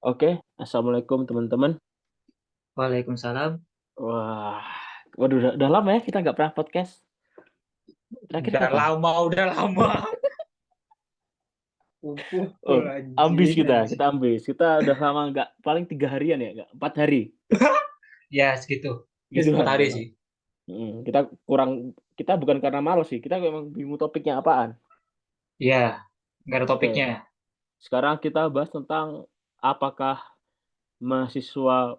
Oke, assalamualaikum teman-teman. Waalaikumsalam. Wah, waduh, udah lama ya kita nggak pernah podcast. Terakhir Udah kapan? lama, udah lama. Kumpul Oh, ambis anjing, kita anjing. ambis. Kita udah lama nggak, paling 3 harian ya, nggak 4 hari. Ya segitu. Ya Gitu 4 kan, hari udah lama. sih. Kita kurang, kita bukan karena malas sih, kita memang bingung topiknya apaan. Ya, nggak ada Oke, topiknya. sekarang kita bahas tentang apakah mahasiswa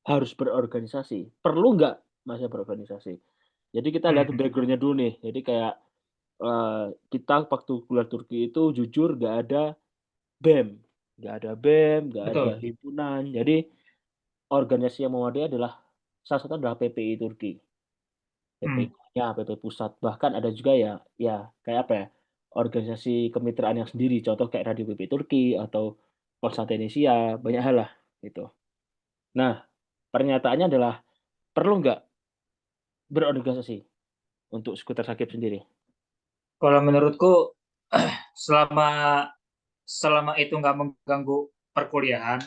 harus berorganisasi. Perlu nggak mahasiswa berorganisasi? Jadi kita lihat Mhm. backgroundnya dulu nih. Jadi kayak kita waktu kuliah Turki itu jujur nggak ada BEM, nggak ada Betul. himpunan. Jadi organisasi yang memadai adalah salah satu adalah PPI Turki, Hmm. PPI-nya, PP Pusat. Bahkan ada juga ya, ya kayak apa ya, organisasi kemitraan yang sendiri. Contoh kayak Radio PP Turki atau Konstantinisia, banyak hal lah gitu. Nah, pernyataannya adalah perlu nggak berorganisasi untuk Skuter Sakib sendiri? Kalau menurutku, selama selama itu nggak mengganggu perkuliahan,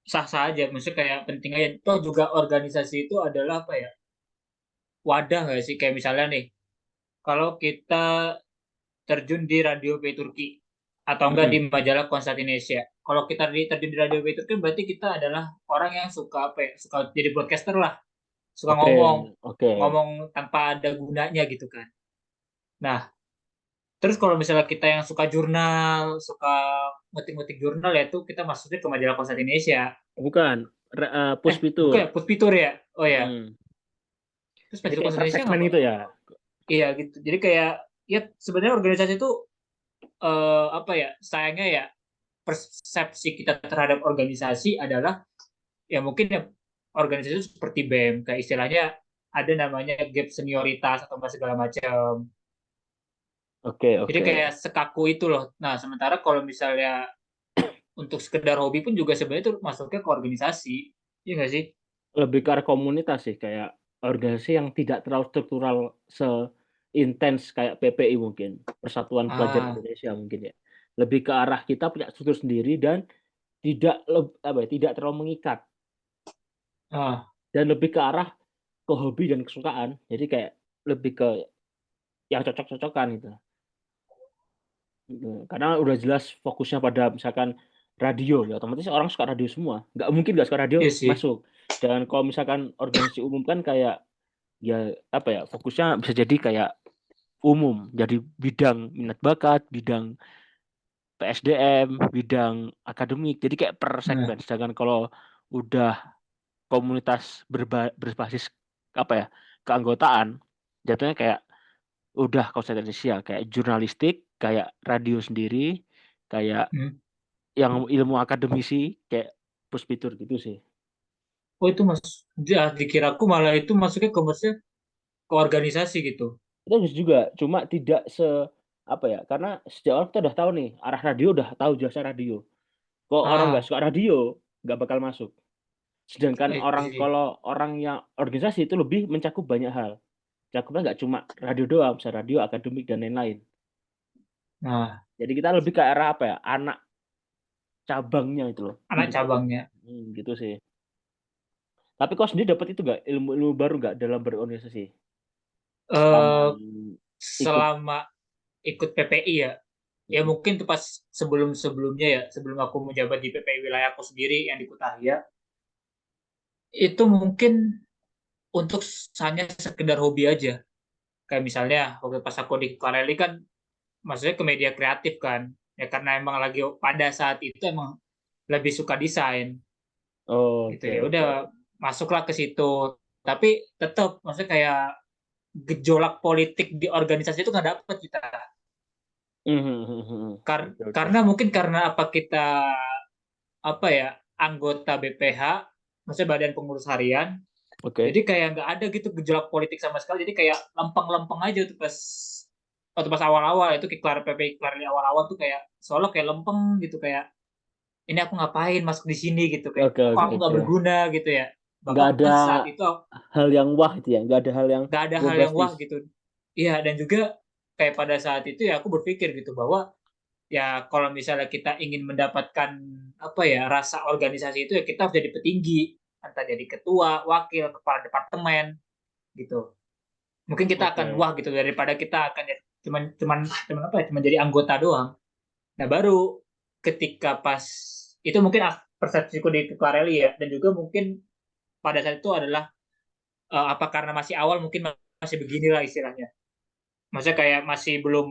sah-sah aja. Maksudnya kayak penting aja. Toh juga organisasi itu adalah apa ya? Wadah nggak sih? Kayak misalnya nih, kalau kita terjun di Radio P Turki atau enggak di Mhm. majalah Konstantinesia. Kalau kita terjun di Radio P Turki berarti kita adalah orang yang suka apa ya? Suka jadi broadcaster lah, suka Oke, ngomong, oke. ngomong tanpa ada gunanya gitu kan. Nah, terus kalau misalnya kita yang suka jurnal, suka ngetik-ngetik jurnal ya itu kita masuknya ke majalah Konstantinesia. Bukan, Bukan Puspitur. ya, Puspitur ya. Oh ya. Mhm. Terus Jadi majalah kayak per Konstantinesia segmen ngapa? itu ya? Iya gitu. Jadi kayak ya sebenarnya organisasi itu apa ya? Sayangnya ya persepsi kita terhadap organisasi adalah ya mungkin ya organisasi itu seperti BEM kayak istilahnya ada namanya gap senioritas atau apa segala macam. Oke, Jadi oke. kayak sekaku itu loh. Nah, sementara kalau misalnya untuk sekedar hobi pun juga sebenarnya itu masuknya ke organisasi. Iya nggak sih? Lebih ke arah komunitas sih, kayak organisasi yang tidak terlalu struktural seintens kayak PPI mungkin, Persatuan Pelajar Ah, Indonesia mungkin ya. Lebih ke arah kita punya struktur sendiri dan apa ya, tidak terlalu mengikat ah, dan lebih ke arah ke hobi dan kesukaan. Jadi kayak lebih ke yang cocok-cocokan gitu. Karena udah jelas fokusnya pada misalkan radio, ya otomatis orang suka radio semua. Nggak mungkin nggak suka radio iya sih. masuk. Dan kalau misalkan organisasi umum kan kayak ya apa ya, fokusnya bisa jadi kayak umum, jadi bidang minat bakat, bidang PSDM, bidang akademik, jadi kayak per Nah, segmen. Sedangkan kalau udah komunitas berbasis apa ya, keanggotaan, jatuhnya kayak udah konsentrasi kayak jurnalistik, kayak radio sendiri, kayak hmm. yang ilmu akademisi kayak puspitur gitu sih. Oh itu mas, dia dikiraku malah itu masuknya ke maksudnya ke organisasi gitu. Itu bisa juga, cuma tidak apa ya, karena sejak awal kita udah tahu nih arah radio, udah tahu jelasnya radio. Kok orang nggak Ah, suka radio, nggak bakal masuk. Sedangkan iya orang, sih. kalau orang yang organisasi itu lebih mencakup banyak hal. Cakupnya nggak cuma radio doang, bisa radio, akademik dan lain-lain. Nah, Jadi kita lebih ke arah apa ya, anak cabangnya itu loh. anak cabangnya. Gitu sih. Tapi kau sendiri dapat itu nggak, ilmu-ilmu baru nggak dalam berorganisasi selama Eh, ikut? selama ikut PPI ya, ya Mm, mungkin tuh pas sebelum-sebelumnya ya, sebelum aku menjabat di PPI wilayahku sendiri yang di Kutahya, itu mungkin untuk hanya sekedar hobi aja. Kayak misalnya waktu pas aku di Kareli kan, maksudnya ke media kreatif kan, ya karena emang lagi pada saat itu emang lebih suka desain gitu oke, ya. Udah oke. masuklah ke situ. Tapi tetap maksudnya kayak gejolak politik di organisasi itu nggak dapet kita. Oke, oke. Karena mungkin karena apa kita apa ya anggota BPH, maksudnya Badan Pengurus Harian, Oke. jadi kayak nggak ada gitu gejolak politik sama sekali. Jadi kayak lempeng-lempeng aja tuh pas waktu pas awal-awal itu kayak PPI Klarli awal-awal tuh kayak soalnya kayak lempeng gitu kayak ini aku ngapain masuk di sini gitu kayak Oke, kok oke, aku nggak oke. berguna gitu ya. Nggak ada Bahkan saat itu hal yang wah itu ya, nggak ada hal yang nggak ada hal yang wah bombastis. gitu. Iya dan juga kayak pada saat itu ya aku berpikir gitu bahwa ya kalau misalnya kita ingin mendapatkan apa ya rasa organisasi itu ya kita harus jadi petinggi, entah jadi ketua, wakil, kepala departemen gitu. Mungkin kita akan Oke. wah gitu daripada kita akan cuman apa ya, cuman jadi anggota doang. Nah, baru ketika pas itu mungkin persepsiku di Tukareli ya, dan juga mungkin pada saat itu adalah apa karena masih awal mungkin masih beginilah istilahnya. Maksudnya kayak masih belum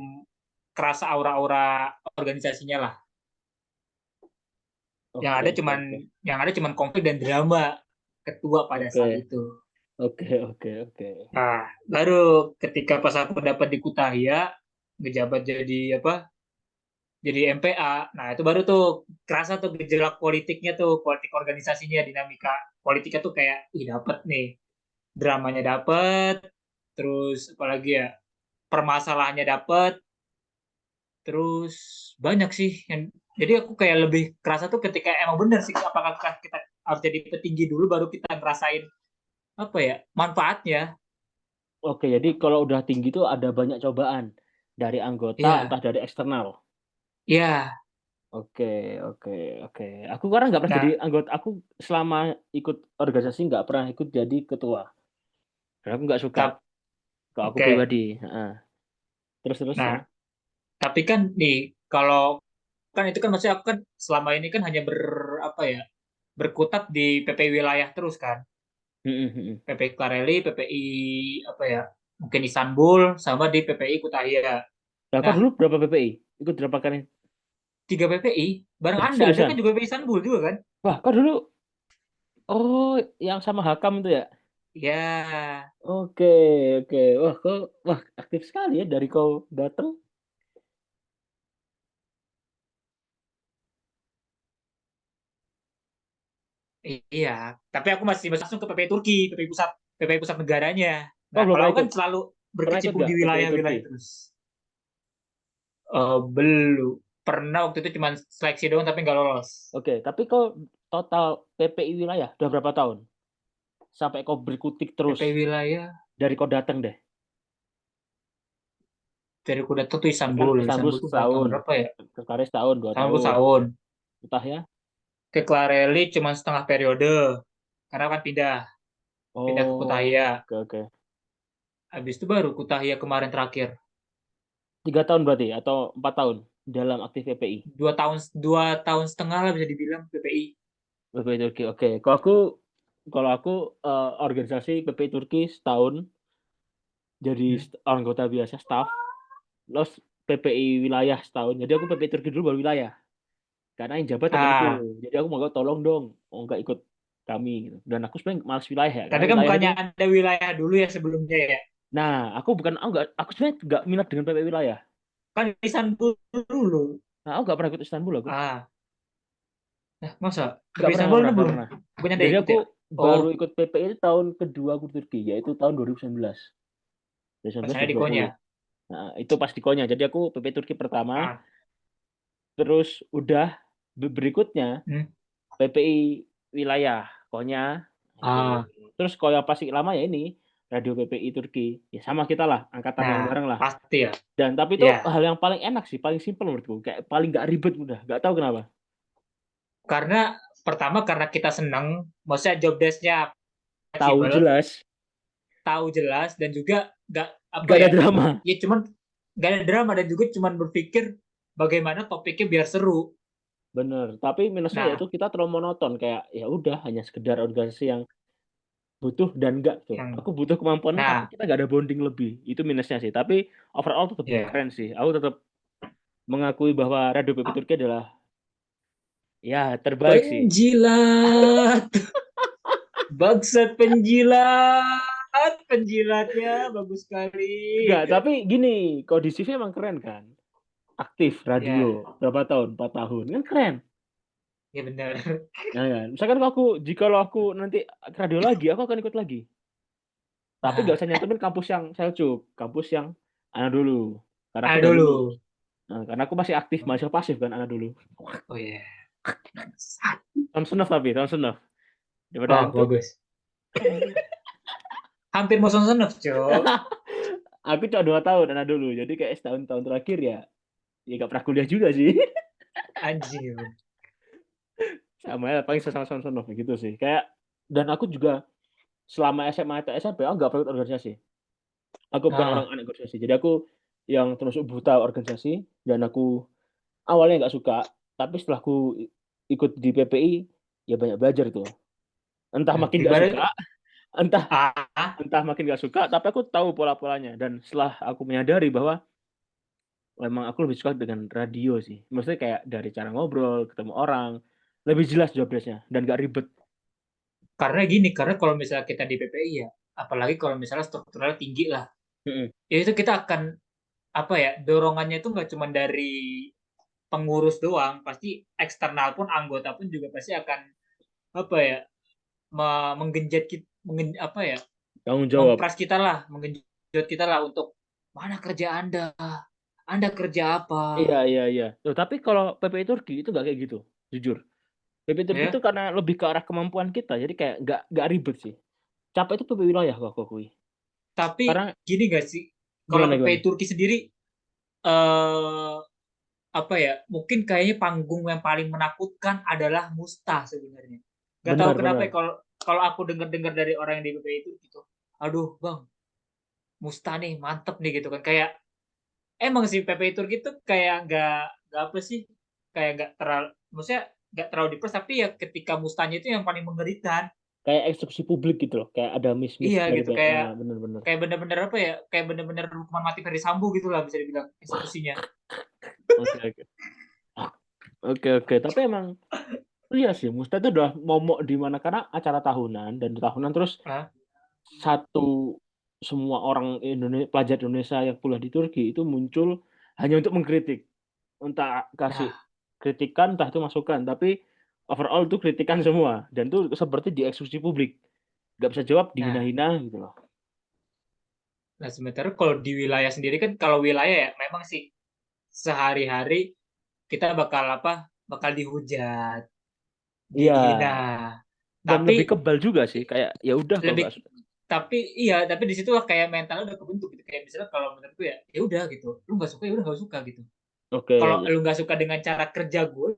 kerasa aura-aura organisasinya lah. Yang Oke, ada oke, cuman oke. yang ada cuman konflik dan drama ketua pada Oke, saat itu. oke, oke, oke. Nah, baru ketika pas aku dapat di Kutahya ngejabat jadi apa? Jadi MPA. Nah, itu baru tuh kerasa tuh gejolak politiknya tuh, politik organisasinya, dinamika politiknya tuh kayak ih dapet nih. Dramanya dapet, terus apalagi ya? Permasalahannya dapet, terus banyak sih yang jadi aku kayak lebih kerasa tuh ketika emang bener sih apakah kita harus jadi petinggi dulu baru kita ngerasain apa ya manfaatnya. Oke, jadi kalau udah tinggi tuh ada banyak cobaan dari anggota, Iya, entah dari eksternal. iya. Oke, oke, oke. Aku karena nggak pernah jadi Nah, anggota. Aku selama ikut organisasi nggak pernah ikut jadi ketua. Karena aku nggak suka. tap, Kalau aku oke. pribadi. Heeh. Terus Nah, ya. tapi kan nih kalau kan itu kan maksudnya aku kan selama ini kan hanya apa ya berkutat di PPI wilayah terus kan. Mm, mm, mm. PPI Klareli, PPI apa ya mungkin Istanbul sama di PPI Kutahya. Nah, kau Nah, dulu berapa PPI? Ikut berapa kali? 3 PPI bareng Wah, Anda kan seriusan? juga PPI Istanbul juga kan? Wah, kau dulu. Oh, yang sama Hakam itu ya? Ya, Oke, oke. Wah, kau, wah, aktif sekali ya dari kau datang. iya. Tapi aku masih langsung ke PPI Turki, PPI pusat negaranya. Kau Nah, belum kalau pernah aku kan ikut? selalu Pernah ikut berkecimpung di nggak PPI Turki? wilayah-wilayah terus. Belum. Pernah waktu itu cuma seleksi doang tapi nggak lolos. Oke, tapi kau total PPI wilayah udah berapa tahun? Sampai kau berkutik terus PPI wilayah dari kau datang deh. dari kuda tuh Kan Istanbul. Istanbul Istanbul tuh tahun setahun, berapa ya? Kekaris tahun, dua Istanbul tahun. tahun. Entah ya. Ke Klareli cuma setengah periode. Karena kan pindah ke Oh, Kutahya. oke, oke. Habis itu baru Kutahya kemarin terakhir. 3 tahun berarti atau 4 tahun dalam aktif PPI. 2 tahun setengah lah bisa dibilang PPI. PPI Turki. Oke, kalau aku organisasi PPI Turki setahun jadi Hmm. anggota biasa staff, terus PPI wilayah setahun. Jadi aku PPI Turki dulu baru wilayah. Karena yang jabat temanku. Ah, Jadi aku mau tolong dong, mau nggak ikut kami gitu. Dan aku sebenarnya malas wilayah ya, karena tapi kan wilayah itu. bukannya ada wilayah dulu ya sebelumnya ya? Nah, aku sebenarnya nggak minat dengan PPI wilayah. Kan Istanbul dulu. Nah, aku nggak pernah ikut Istanbul aku. Ah, nah masa Nggak PPI pernah, nggak Istanbul pernah, itu nggak belum pernah. punya ada Jadi ikut aku ya? Oh, baru ikut PPI itu tahun kedua aku di Turki, yaitu tahun 2019. 2019, pasalnya di Konya. 2020. Nah, itu pas di Konya. Jadi aku PPI Turki pertama, Ah, terus udah berikutnya hmm. PPI wilayah Konya. Itu. Ah, Terus kalau yang pasti lama ya ini Radio PPI Turki. Ya sama kita lah, angkatan yang nah bareng lah. pasti ya. Dan tapi itu Ya, hal yang paling enak sih, paling simpel menurutku. Kayak paling nggak ribet udah, nggak tahu kenapa. karena pertama karena kita seneng, maksudnya job desk-nya Tahu fleksibel, jelas, tahu jelas dan juga nggak apa nggak ada ya, drama. ya cuman nggak ada drama dan juga cuman berpikir bagaimana topiknya biar seru. Bener. Tapi minusnya yaitu Nah, kita terlalu monoton. Kayak ya udah hanya sekedar organisasi yang butuh dan enggak tuh. yang Aku butuh kemampuanmu tapi nah kita nggak ada bonding lebih. Itu minusnya sih. Tapi overall tetap ya keren sih. Aku tetap mengakui bahwa Radio PP Turki adalah ya terbaik sih. penjilat, bangsat penjilat, penjilatnya bagus sekali. Enggak, tapi gini, kondisinya emang keren kan. Aktif radio Ya, berapa tahun? 4 tahun. Kan keren. ya benar. Nah, kan. Misalkan kalau aku nanti ke radio lagi, aku akan ikut lagi. Tapi nggak Nah, usah nyantumin kampus yang Seljuk, kampus yang Ana dulu. Karena aku ada udah lulus. dulu. Nah, karena aku masih aktif, masih pasif kan Ana dulu. Oh ya. Tahun senaf tapi, tahun senaf. Daripada Oh, hantu, bagus. Hampir mau seneng, Cok. aku cuma 2 tahun Ana dulu. Jadi kayak setahun tahun terakhir ya Ya nggak pernah kuliah juga sih. Anjir. Sama ya, paling sesama-sama gitu sih. Kayak, dan aku juga selama SMA atau SMP, aku nggak ikut organisasi. Aku bukan orang Nah, anak organisasi. Jadi aku yang termasuk buta organisasi, dan aku awalnya nggak suka, tapi setelah aku ikut di PPI, ya banyak belajar tuh. Entah nah makin nggak gimana? suka, entah Ah, entah makin nggak suka, tapi aku tahu pola-polanya. Dan setelah aku menyadari bahwa memang aku lebih suka dengan radio sih. Maksudnya kayak dari cara ngobrol, ketemu orang, lebih jelas job desk-nya dan nggak ribet. karena gini, karena kalau misalnya kita di PPI ya, apalagi kalau misalnya strukturalnya tinggi lah, Mm-mm. ya itu kita akan apa ya, dorongannya itu nggak cuma dari pengurus doang, pasti eksternal pun anggota pun juga pasti akan apa ya, menggenjot kita, apa ya, Tanggung jawab. mempras kita lah, menggenjot kita lah untuk mana kerja Anda kerja apa, Iya, iya, iya. Loh, tapi kalau PPI Turki itu nggak kayak gitu, jujur. PPI Turki itu ya. karena lebih ke arah kemampuan kita, jadi kayak nggak ribet sih. Capek itu PPI wilayah kok aku akui. Tapi Karena gini gak sih, kalau gimana PPI gimana? Turki sendiri eh apa ya, mungkin kayaknya panggung yang paling menakutkan adalah Musta sebenarnya. Gak tahu Benar, kenapa ya, benar. kalau kalau aku dengar-dengar dari orang yang di PPI itu gitu, aduh bang, Musta nih mantep nih gitu kan, kayak emang sih PPI Turki itu kayak nggak apa sih, kayak nggak terlalu, maksudnya nggak terlalu dipres, tapi ya ketika Mustanya itu yang paling mengerikan. Kayak eksekusi publik gitu loh. Kayak ada miss-miss Iya dari gitu, banyak. kayak Ah, benar-benar. kayak bener-bener apa ya, kayak bener-bener hukuman mati Ferdi Sambo gitu lah bisa dibilang eksekusinya. Oke, oke. Oke, oke. Tapi emang iya sih, Musta itu udah momok di mana karena acara tahunan dan di tahunan terus Hah? satu semua orang Indonesia, pelajar Indonesia yang kuliah di Turki itu muncul hanya untuk mengkritik, entah kasih Nah, kritikan, entah itu masukan, tapi overall itu kritikan semua dan itu seperti dieksekusi publik, nggak bisa jawab, nah, dihina-hina gitu loh. nah sementara kalau di wilayah sendiri kan, kalau wilayah ya memang sih sehari-hari kita bakal apa, bakal dihujat, Iya, dihina. dan Tapi lebih kebal juga sih, kayak ya udah kalau lebih, nggak suka. tapi iya, tapi di situlah kayak mentalnya udah kebentuk gitu. Kayak misalnya kalau menurutku ya, ya udah gitu. Lu nggak suka ya udah nggak suka gitu. Oke, Kalau ya, lu nggak suka dengan cara kerja gue,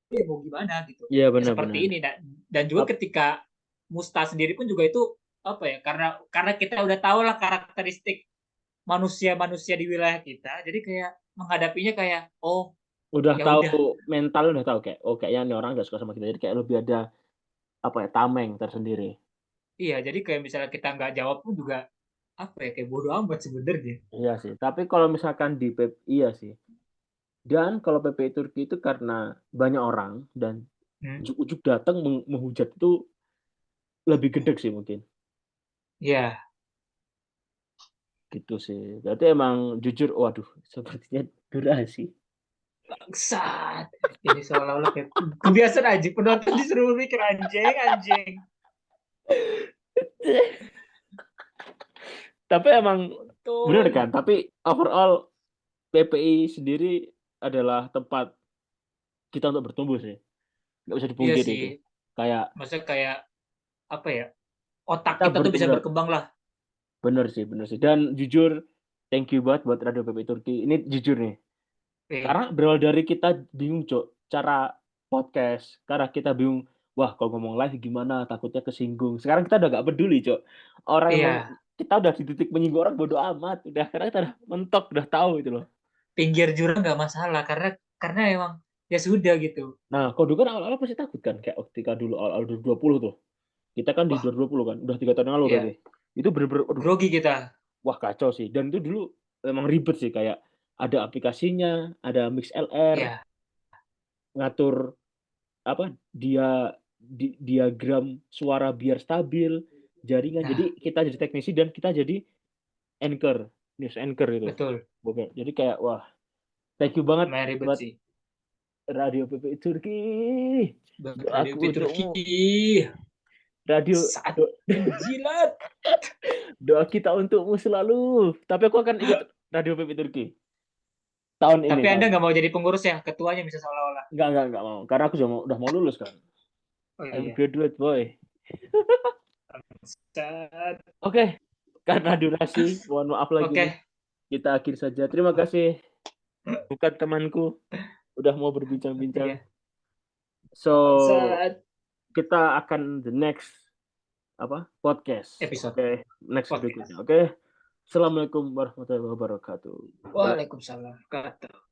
ya mau gimana gitu. iya Ya seperti benar-benar. ini. Dan juga ketika Musta sendiri pun juga itu apa ya? Karena kita udah tahu lah karakteristik manusia-manusia di wilayah kita. Jadi kayak menghadapinya kayak, oh Udah ya tahu udah. mental, udah tahu kayak oh kayaknya ini orang nggak suka sama kita, jadi kayak lebih ada apa ya, tameng tersendiri. Iya, jadi kayak misalnya kita nggak jawab pun juga apa ya, kayak bodoh amat sebenarnya. Iya sih, tapi kalau misalkan di PP, iya sih. Dan kalau PPI Turki itu karena banyak orang dan Hmm. ujuk-ujuk datang menghujat itu lebih gede sih mungkin. Ya, Gitu sih. Berarti emang jujur, waduh, sepertinya durasi. bangsat. Ini seolah-olah kayak kebiasaan aja penonton disuruh mikir anjing, anjing. Tapi emang bener Untung. kan? Tapi overall PPI sendiri adalah tempat kita untuk bertumbuh sih. Nggak bisa Iya dipungkiri sih. itu. Kayak Maksudnya kayak apa ya? Otak kita kita tuh bisa bener, berkembang lah. bener sih, bener sih. Dan jujur, thank you banget buat Radio PPI Turki. Ini jujur nih. Eh, Karena berawal dari kita bingung, Cok, cara podcast. Karena kita bingung, wah kalau ngomong live gimana, takutnya kesinggung. Sekarang kita udah gak peduli, Cok. Orang emang iya, kita udah di titik menyinggung orang bodo amat. Udah, karena kita udah mentok, udah tahu itu loh. pinggir jurang nggak masalah karena emang ya sudah gitu. Nah, kalau dulu kan awal-awal pasti takut kan. Kayak ketika dulu awal-awal 2020 tuh. Kita kan di Wah, 2020 kan. Udah 3 tahun yang lalu berarti. ya Itu bener-bener, aduh, grogi kita. wah kacau sih. Dan itu dulu emang ribet sih. Kayak ada aplikasinya, ada MixLR, Ya, ngatur apa dia diagram suara biar stabil, jaringan. Jadi nah kita jadi teknisi dan kita jadi anchor, news anchor gitu. betul. Oke. Jadi kayak wah, thank you banget Lumayan ribet buat sih. Radio PP Turki. Radio Doaku Turki untukmu. Radio saat do, menjilat. doa kita untukmu selalu. Tapi aku akan ikut Radio PP Turki tahun ini Tapi Anda tahun. nggak mau jadi pengurus ya, ketuanya bisa seolah-olah. Enggak mau. Karena aku udah mau lulus kan. Oh I'm iya. graduate boy. Bangsat. Oke, karena durasi, mohon maaf lagi nih. Oke, Kita akhiri saja. Terima kasih bukan temanku. Udah mau berbincang-bincang. Iya. So, Saat kita akan the next podcast. episode Oke, next podcast. berikutnya. Oke. Assalamualaikum warahmatullahi wabarakatuh. Bye. Waalaikumsalam. Kata.